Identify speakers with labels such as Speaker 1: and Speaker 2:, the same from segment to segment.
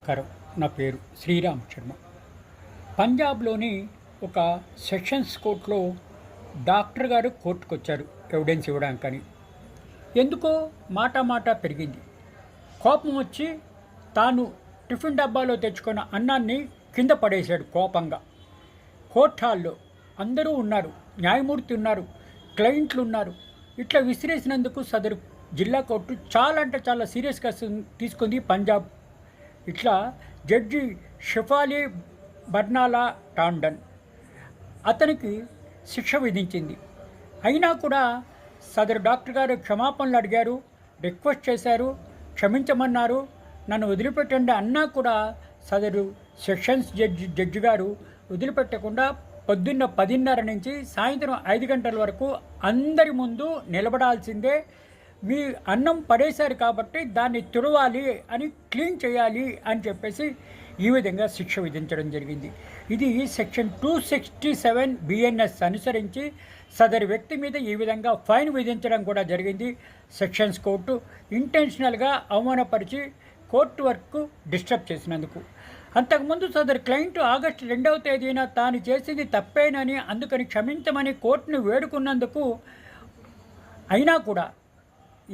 Speaker 1: నమస్కారం. నా పేరు శ్రీరామ్ శర్మ. పంజాబ్లోని ఒక సెషన్స్ కోర్టులో డాక్టర్ గారు కోర్టుకొచ్చారు ఎవిడెన్స్ ఇవ్వడానికని. ఎందుకో మాట పెరిగింది. కోపం వచ్చి తాను టిఫిన్ డబ్బాలో తెచ్చుకున్న అన్నాన్ని కింద పడేశాడు కోపంగా. కోర్ట్ హాల్లో అందరూ ఉన్నారు, న్యాయమూర్తి ఉన్నారు, క్లయింట్లు ఉన్నారు. ఇట్లా విసిరేసినందుకు సదరు జిల్లా కోర్టు చాలా సీరియస్గా తీసుకుంది పంజాబ్. ఇట్లా జడ్జి షెఫాలి బర్నాలా టాండన్ అతనికి శిక్ష విధించింది. అయినా కూడా సదరు డాక్టర్ గారు క్షమాపణలు అడిగారు, రిక్వెస్ట్ చేశారు, క్షమించమన్నారు, నన్ను వదిలిపెట్టండి అన్నా కూడా సదరు సెషన్స్ జడ్జి గారు వదిలిపెట్టకుండా పొద్దున్న 10:30 నుంచి సాయంత్రం 5 గంటల వరకు అందరి ముందు నిలబడాల్సిందే, మీ అన్నం పడేశారు కాబట్టి దాన్ని తుడవాలి అని, క్లీన్ చేయాలి అని చెప్పేసి ఈ విధంగా శిక్ష విధించడం జరిగింది. ఇది సెక్షన్ 267 BNS అనుసరించి సదరు వ్యక్తి మీద ఈ విధంగా ఫైన్ విధించడం కూడా జరిగింది. సెక్షన్స్ కోర్టు ఇంటెన్షనల్గా అవమానపరిచి కోర్టు వర్క్ డిస్టర్బ్ చేసినందుకు. అంతకుముందు సదరు క్లయింట్ ఆగస్టు 2వ తేదీన తాను చేసింది తప్పేనని, అందుకని క్షమించమని కోర్టును వేడుకున్నందుకు అయినా కూడా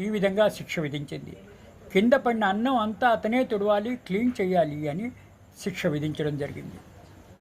Speaker 1: ఈ విధంగా శిక్ష విధించింది. కింద పడిన అన్నం అంతా అతనే తుడవాలి, క్లీన్ చేయాలి అని శిక్ష విధించడం జరిగింది.